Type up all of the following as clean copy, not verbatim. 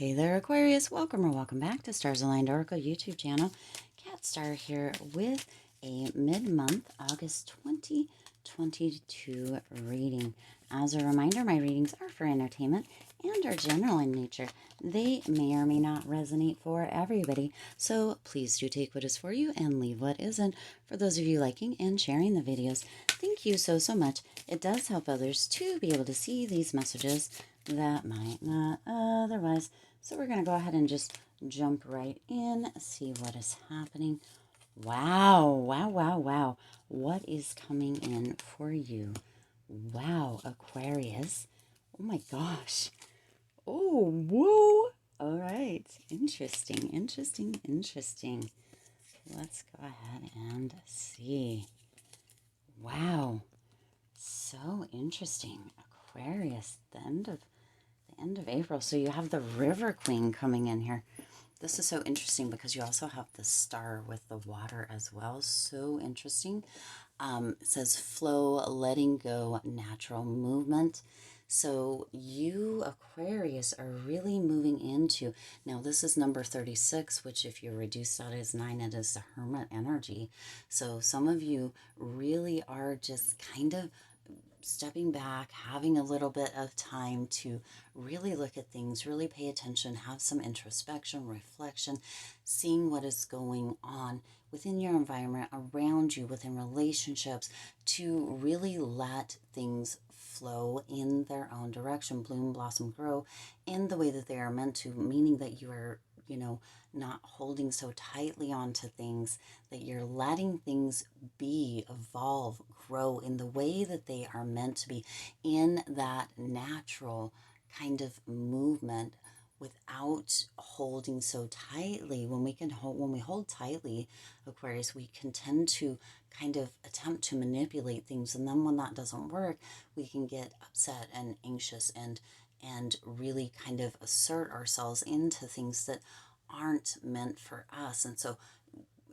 Hey there, Aquarius. Welcome or welcome back to Stars Aligned Oracle YouTube channel. Cat Star here with a mid-month August 2022 reading. As a reminder, my readings are for entertainment and are general in nature. They may or may not resonate for everybody, so please do take what is for you and leave what isn't. For those of you liking and sharing the videos, thank you so much. It does help others to be able to see these messages that might not otherwise. So we're going to go ahead and just jump right in, see what is happening. Wow, wow, wow, wow. What is coming in for you? Wow, Aquarius. Oh my gosh. Oh, whoa. All right. Interesting, interesting, interesting. Let's go ahead and see. Wow. So interesting. Aquarius, the end of April. So you have the River Queen coming in here. This is so interesting because you also have the star with the water as well. So interesting. It says flow, letting go, natural movement. So you, Aquarius, are really moving into, now this is number 36, which if you reduce that as 9, it is the Hermit energy. So some of you really are just kind of stepping back, having a little bit of time to really look at things, really pay attention, have some introspection, reflection, seeing what is going on within your environment, around you, within relationships, to really let things flow in their own direction, bloom, blossom, grow in the way that they are meant to, meaning that you are, not holding so tightly onto things, that you're letting things be, evolve, grow in the way that they are meant to be, in that natural kind of movement, without holding so tightly. When we hold tightly, Aquarius, we can tend to kind of attempt to manipulate things, and then when that doesn't work, we can get upset and anxious and really kind of assert ourselves into things that aren't meant for us. And so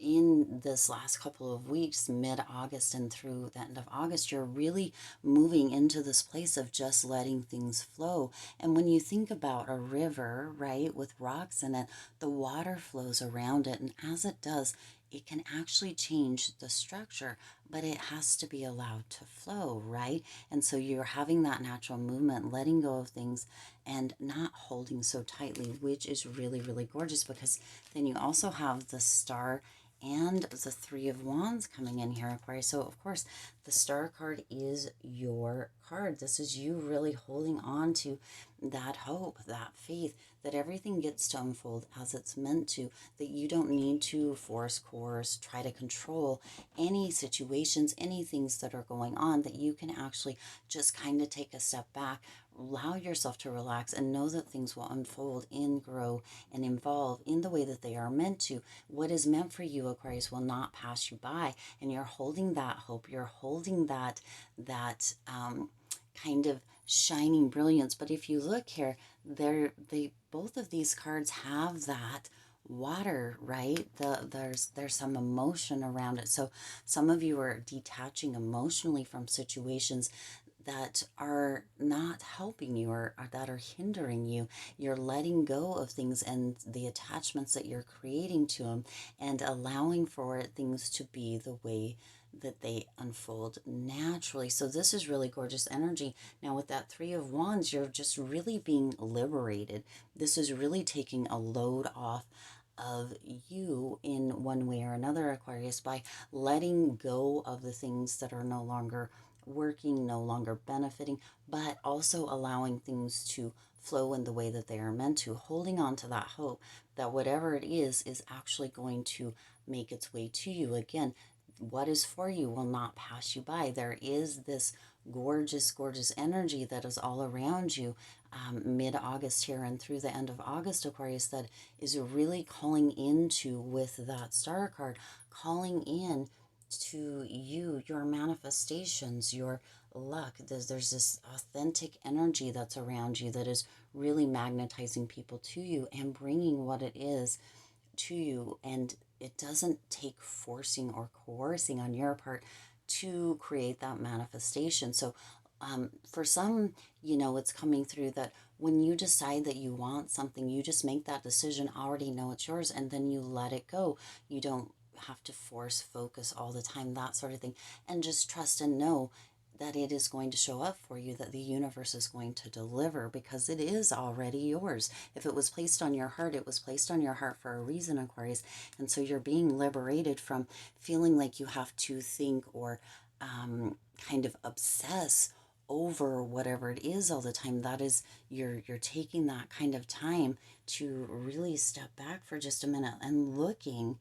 in this last couple of weeks, mid-August and through the end of August, you're really moving into this place of just letting things flow. And when you think about a river, right, with rocks in it, the water flows around it. And as it does, it can actually change the structure, but it has to be allowed to flow, right? And so you're having that natural movement, letting go of things and not holding so tightly, which is really, really gorgeous, because then you also have the star and the Three of Wands coming in here, Aquarius. So, of course, the Star card is your card. This is you really holding on to that hope, that faith, that everything gets to unfold as it's meant to, that you don't need to force, course, try to control any situations, any things that are going on, that you can actually just kind of take a step back, allow yourself to relax, and know that things will unfold and grow and evolve in the way that they are meant to. What is meant for you, Aquarius, will not pass you by, and you're holding that hope. You're holding that kind of shining brilliance. But if you look here, they both of these cards have that water, right? There's some emotion around it. So some of you are detaching emotionally from situations that are not helping you, or that are hindering you. You're letting go of things and the attachments that you're creating to them, and allowing for things to be the way that they unfold naturally. So this is really gorgeous energy. Now with that Three of Wands, you're just really being liberated. This is really taking a load off of you in one way or another, Aquarius, by letting go of the things that are no longer working, no longer benefiting, but also allowing things to flow in the way that they are meant to, holding on to that hope that whatever it is actually going to make its way to you. Again, what is for you will not pass you by. There is this gorgeous, gorgeous energy that is all around you, mid-August here and through the end of August, Aquarius, that is really calling into, with that star card, calling in to you, your manifestations, your luck. There's this authentic energy that's around you that is really magnetizing people to you and bringing what it is to you. And it doesn't take forcing or coercing on your part to create that manifestation. So for some, it's coming through that when you decide that you want something, you just make that decision, already know it's yours, and then you let it go. You don't have to force focus all the time, that sort of thing. And just trust and know that it is going to show up for you, that the universe is going to deliver, because it is already yours. If it was placed on your heart, it was placed on your heart for a reason, Aquarius. And so you're being liberated from feeling like you have to think or kind of obsess over whatever it is all the time. That is, you're taking that kind of time to really step back for just a minute and looking,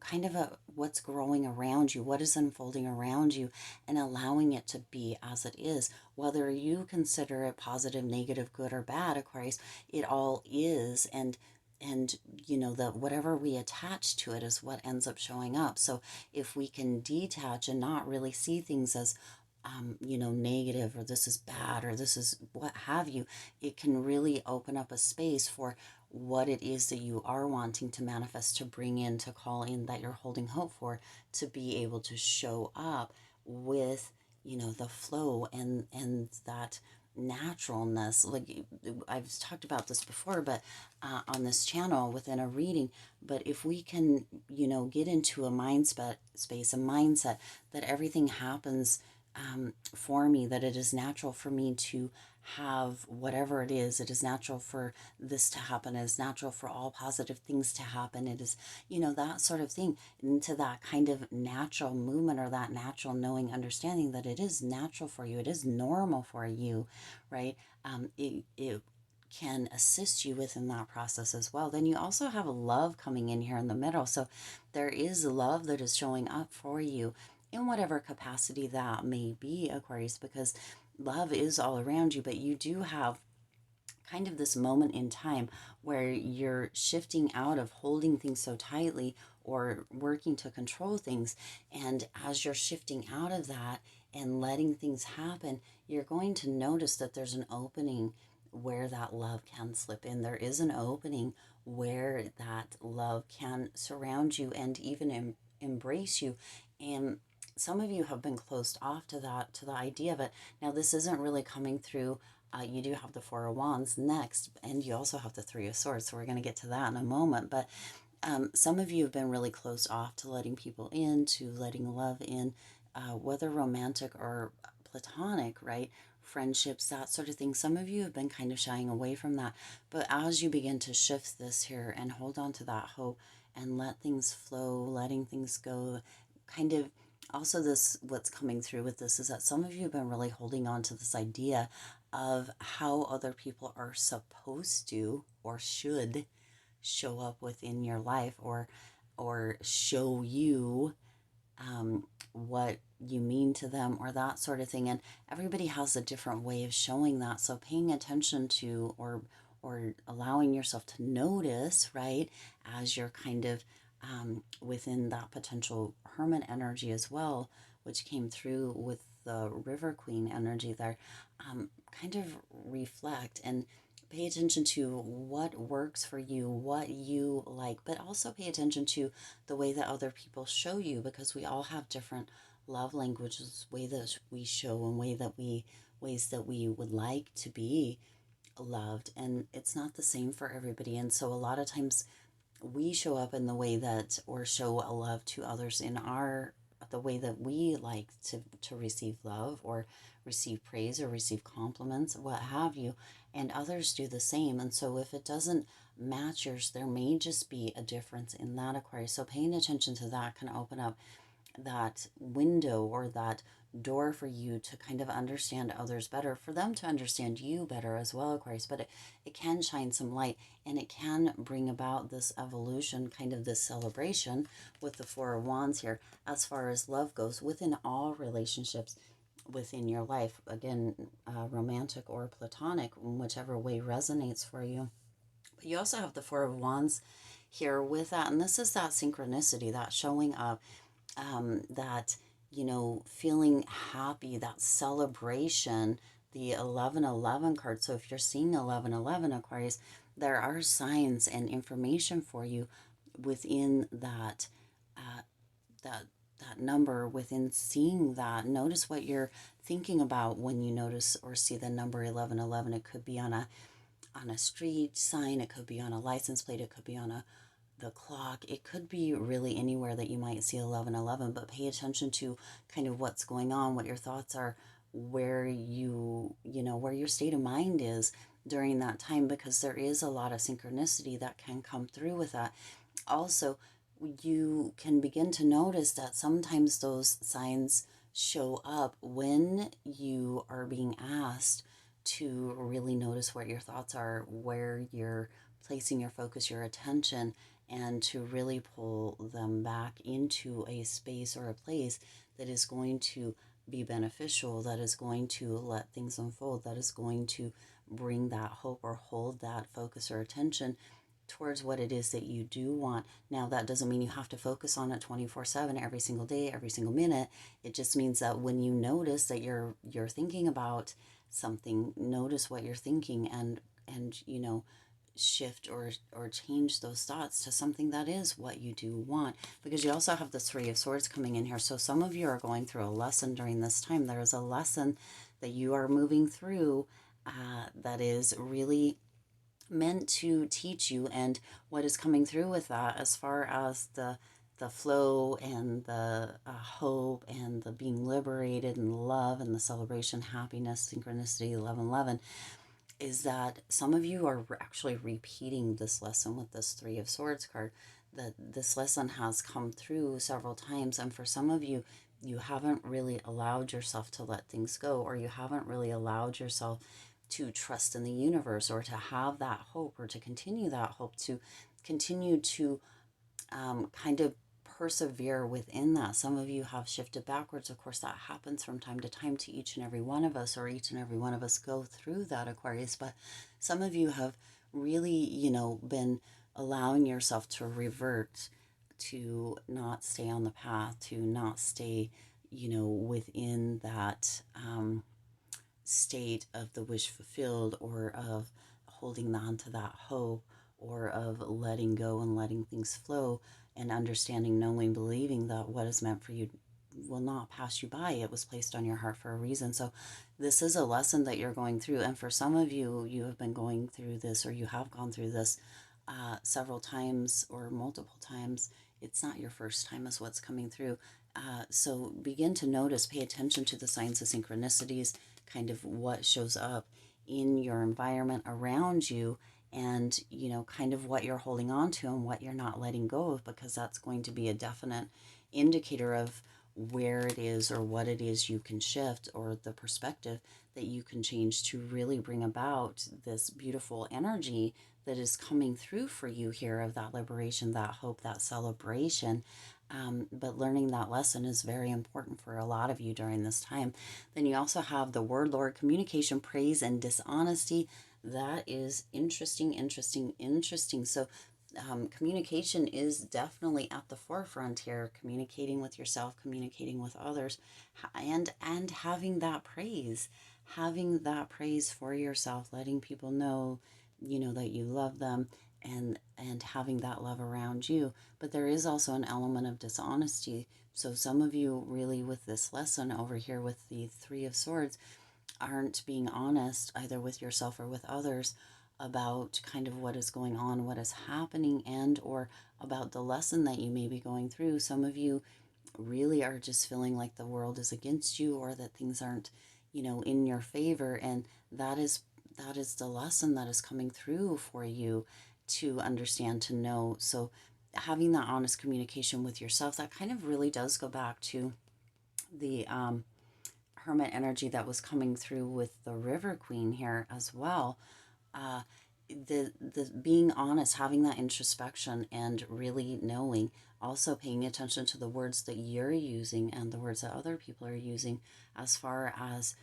kind of what's growing around you, what is unfolding around you, and allowing it to be as it is. Whether you consider it positive, negative, good, or bad, Aquarius, it all is. And that whatever we attach to it is what ends up showing up. So if we can detach and not really see things as negative, or this is bad, or this is what have you, it can really open up a space for what it is that you are wanting to manifest, to bring in, to call in, that you're holding hope for, to be able to show up with, the flow and that naturalness. Like, I've talked about this before, but on this channel within a reading. But if we can, get into a space, a mindset that everything happens for me, that it is natural for me to have whatever it is natural for this to happen, it is natural for all positive things to happen, it is, that sort of thing, into that kind of natural movement, or that natural knowing, understanding that it is natural for you, it is normal for you, right? It can assist you within that process as well. Then you also have love coming in here in the middle. So there is love that is showing up for you in whatever capacity that may be, Aquarius, because love is all around you, but you do have kind of this moment in time where you're shifting out of holding things so tightly or working to control things. And as you're shifting out of that and letting things happen, you're going to notice that there's an opening where that love can slip in. There is an opening where that love can surround you and even embrace you. And some of you have been closed off to that, to the idea of it. Now, this isn't really coming through. You do have the Four of Wands next, and you also have the Three of Swords. So we're going to get to that in a moment. But some of you have been really closed off to letting people in, to letting love in, whether romantic or platonic, right? Friendships, that sort of thing. Some of you have been kind of shying away from that. But as you begin to shift this here and hold on to that hope and let things flow, letting things go, kind of also, this, what's coming through with this is that some of you have been really holding on to this idea of how other people are supposed to or should show up within your life, or show you what you mean to them, or that sort of thing. And everybody has a different way of showing that. So paying attention to, or allowing yourself to notice, right, as you're kind of within that potential hermit energy as well, which came through with the River Queen energy there. Kind of reflect and pay attention to what works for you, what you like, but also pay attention to the way that other people show you, because we all have different love languages, way that we show, and ways that we would like to be loved, and it's not the same for everybody. And so a lot of times we show up in the way that, or show a love to others in the way that we like to receive love, or receive praise, or receive compliments, what have you, and others do the same. And so if it doesn't match yours, there may just be a difference in that, Aquarius. So paying attention to that can open up that window, or that door for you to kind of understand others better, for them to understand you better as well, Aquarius. But it can shine some light, and it can bring about this evolution, kind of this celebration with the Four of Wands here, as far as love goes, within all relationships within your life. Again, romantic or platonic, whichever way resonates for you. But you also have the Four of Wands here with that, and this is that synchronicity, that showing up, that, feeling happy, that celebration, the 1111 card. So if you're seeing 1111, Aquarius, there are signs and information for you within that, that number within seeing that. Notice what you're thinking about when you notice or see the number 1111. It could be on a street sign, it could be on a license plate, it could be on the clock, it could be really anywhere that you might see 1111. But pay attention to kind of what's going on, what your thoughts are, where where your state of mind is during that time, because there is a lot of synchronicity that can come through with that. Also, you can begin to notice that sometimes those signs show up when you are being asked to really notice what your thoughts are, where you're placing your focus, your attention, and to really pull them back into a space or a place that is going to be beneficial, that is going to let things unfold, that is going to bring that hope or hold that focus or attention towards what it is that you do want. Now, that doesn't mean you have to focus on it 24/7 every single day, every single minute. It just means that when you notice that you're thinking about something, notice what you're thinking, and shift or change those thoughts to something that is what you do want. Because you also have the Three of Swords coming in here. So some of you are going through a lesson during this time. There is a lesson that you are moving through that is really meant to teach you, and what is coming through with that as far as the flow and the hope and the being liberated and love and the celebration, happiness, synchronicity, 1111, is that some of you are actually repeating this lesson with this Three of Swords card. That this lesson has come through several times, and for some of you, you haven't really allowed yourself to let things go, or you haven't really allowed yourself to trust in the universe, or to have that hope, or to continue that hope, to continue to kind of persevere within that. Some of you have shifted backwards. Of course, that happens from time to time to each and every one of us, or each and every one of us go through that, Aquarius. But some of you have really, been allowing yourself to revert, to not stay on the path, to not stay, within that state of the wish fulfilled, or of holding on to that hope, or of letting go and letting things flow, and understanding, knowing, believing that what is meant for you will not pass you by. It was placed on your heart for a reason. So this is a lesson that you're going through. And for some of you, you have been going through this, or you have gone through this several times or multiple times. It's not your first time is what's coming through. So begin to notice, pay attention to the signs of synchronicities, kind of what shows up in your environment around you, and kind of what you're holding on to and what you're not letting go of, because that's going to be a definite indicator of where it is or what it is you can shift, or the perspective that you can change to really bring about this beautiful energy that is coming through for you here, of that liberation, that hope, that celebration. But learning that lesson is very important for a lot of you during this time. Then you also have the Word Lord, communication, praise, and dishonesty. That is interesting, interesting, interesting. So communication is definitely at the forefront here, communicating with yourself, communicating with others, and having that praise for yourself, letting people know, that you love them, and having that love around you. But there is also an element of dishonesty. So some of you really, with this lesson over here with the Three of Swords, aren't being honest either with yourself or with others about kind of what is going on, what is happening, and or about the lesson that you may be going through. Some of you really are just feeling like the world is against you, or that things aren't, in your favor, and that is the lesson that is coming through for you to understand, to know. So having that honest communication with yourself, that kind of really does go back to the Hermit energy that was coming through with the River Queen here as well. uh, the being honest, having that introspection, and really knowing, also paying attention to the words that you're using and the words that other people are using, as far as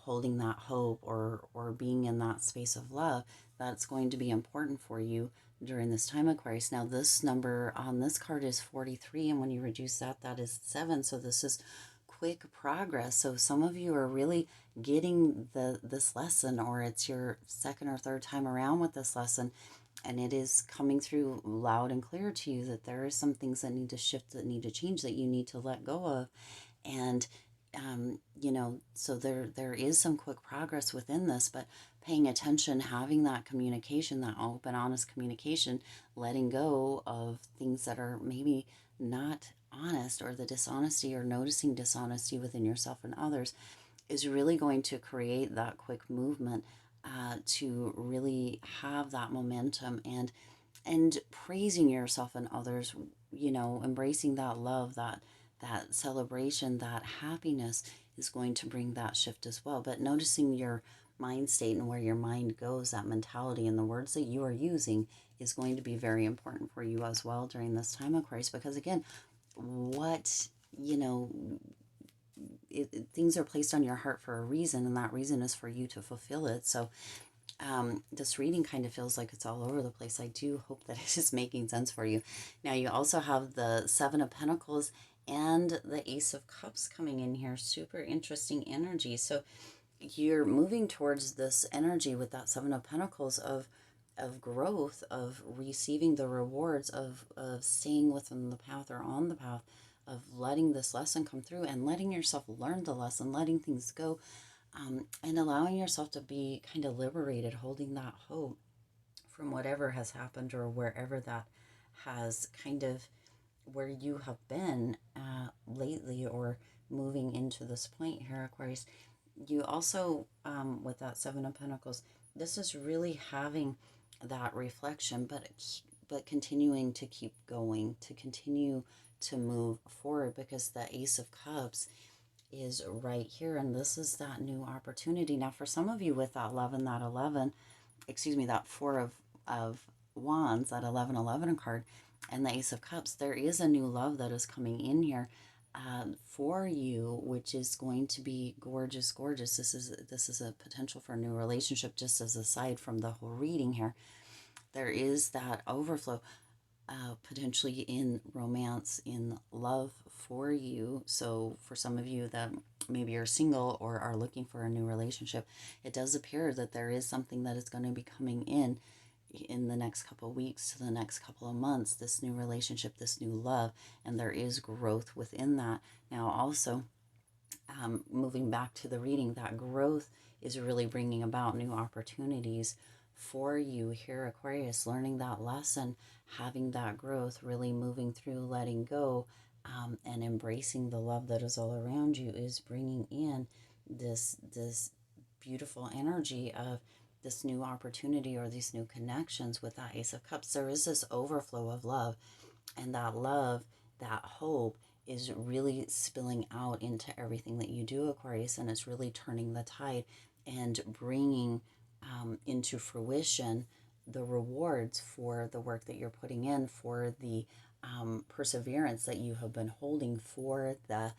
holding that hope, or being in that space of love. That's going to be important for you during this time, Aquarius. Now, this number on this card is 43, and when you reduce that, that is 7. So this is quick progress. So some of you are really getting this lesson, or it's your second or third time around with this lesson, and it is coming through loud and clear to you that there are some things that need to shift, that need to change, that you need to let go of. And so there is some quick progress within this, but paying attention, having that communication, that open, honest communication, letting go of things that are maybe not honest, or the dishonesty, or noticing dishonesty within yourself and others, is really going to create that quick movement to really have that momentum, and praising yourself and others, embracing that love, that celebration, that happiness is going to bring that shift as well. But noticing your mind state and where your mind goes, that mentality and the words that you are using, is going to be very important for you as well during this time, Aquarius, because again, what, things are placed on your heart for a reason, and that reason is for you to fulfill it. So this reading kind of feels like it's all over the place. I do hope that it is making sense for you. Now, you also have the Seven of Pentacles and the Ace of Cups coming in here. Super interesting energy. So you're moving towards this energy with that Seven of Pentacles of growth, of receiving the rewards, of staying within the path, or on the path, of letting this lesson come through and letting yourself learn the lesson, letting things go, and allowing yourself to be kind of liberated, holding that hope from whatever has happened, or wherever that has kind of, where you have been lately, or moving into this point here, Aquarius. You also, with that Seven of Pentacles, this is really having that reflection, but continuing to keep going, to continue to move forward, because the Ace of Cups is right here, and this is that new opportunity. Now, for some of you, with that love and that 11, that Four of Wands, that 1111 card, and the Ace of Cups, there is a new love that is coming in here for you, which is going to be gorgeous, gorgeous. This is a potential for a new relationship. Just as aside from the whole reading here, there is that overflow potentially in romance, in love for you. So for some of you that maybe are single or are looking for a new relationship, it does appear that there is something that is going to be coming in the next couple of weeks to the next couple of months, this new relationship, this new love, and there is growth within that. Now, also, moving back to the reading, that growth is really bringing about new opportunities for you here, Aquarius, learning that lesson, having that growth, really moving through, letting go, and embracing the love that is all around you, is bringing in this beautiful energy of this new opportunity, or these new connections with that Ace of Cups. There is this overflow of love, and that love, that hope, is really spilling out into everything that you do, Aquarius, and it's really turning the tide and bringing into fruition the rewards for the work that you're putting in, for the perseverance that you have been holding, for the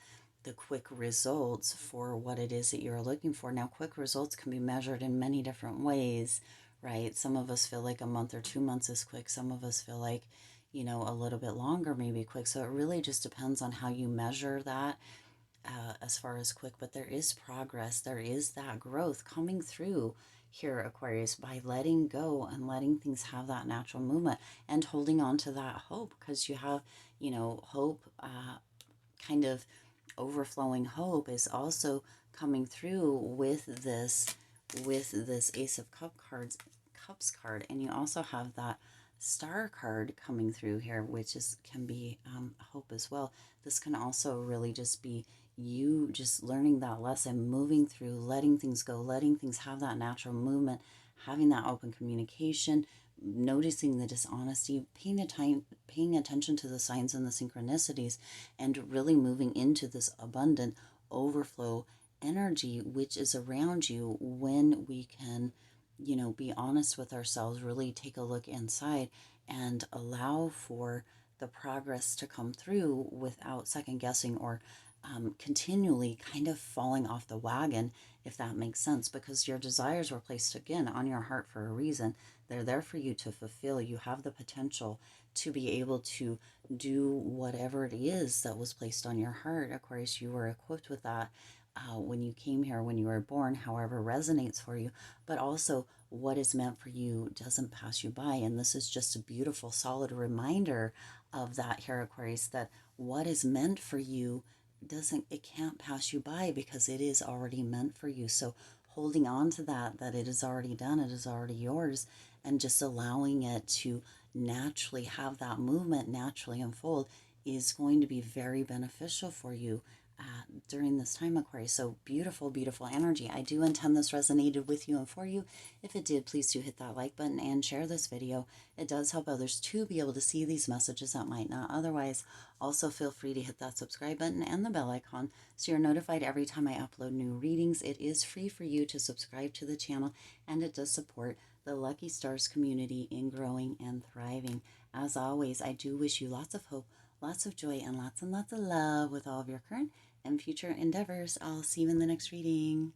quick results, for what it is that you're looking for. Now, quick results can be measured in many different ways, right? Some of us feel like a month or 2 months is quick. Some of us feel like, a little bit longer, maybe quick. So it really just depends on how you measure that as far as quick. But there is progress. There is that growth coming through here, Aquarius, by letting go and letting things have that natural movement, and holding on to that hope, because you have, hope, kind of overflowing hope is also coming through with this Ace of Cups card, and you also have that Star card coming through here, which can be hope as well. This can also really just be you just learning that lesson, moving through, letting things go, letting things have that natural movement, having that open communication, noticing the dishonesty, paying attention to the signs and the synchronicities, and really moving into this abundant overflow energy which is around you, when we can, be honest with ourselves, really take a look inside, and allow for the progress to come through without second guessing, or continually kind of falling off the wagon, if that makes sense, because your desires were placed again on your heart for a reason. They're there for you to fulfill. You have the potential to be able to do whatever it is that was placed on your heart, Aquarius. You were equipped with that. when you came here, when you were born, however resonates for you, but also what is meant for you doesn't pass you by. And this is just a beautiful, solid reminder of that here, Aquarius, that what is meant for you it can't pass you by because it is already meant for you. So holding on to that it is already done, it is already yours, and just allowing it to naturally have that movement naturally unfold is going to be very beneficial for you during this time, Aquarius. So beautiful, beautiful energy. I do intend this resonated with you and for you. If it did, please do hit that like button and share this video. It does help others to be able to see these messages that might not otherwise. Also, feel free to hit that subscribe button and the bell icon so you're notified every time I upload new readings. It is free for you to subscribe to the channel, and it does support the Lucky Stars community in growing and thriving. As always, I do wish you lots of hope, lots of joy, and lots of love with all of your current and future endeavors. I'll see you in the next reading.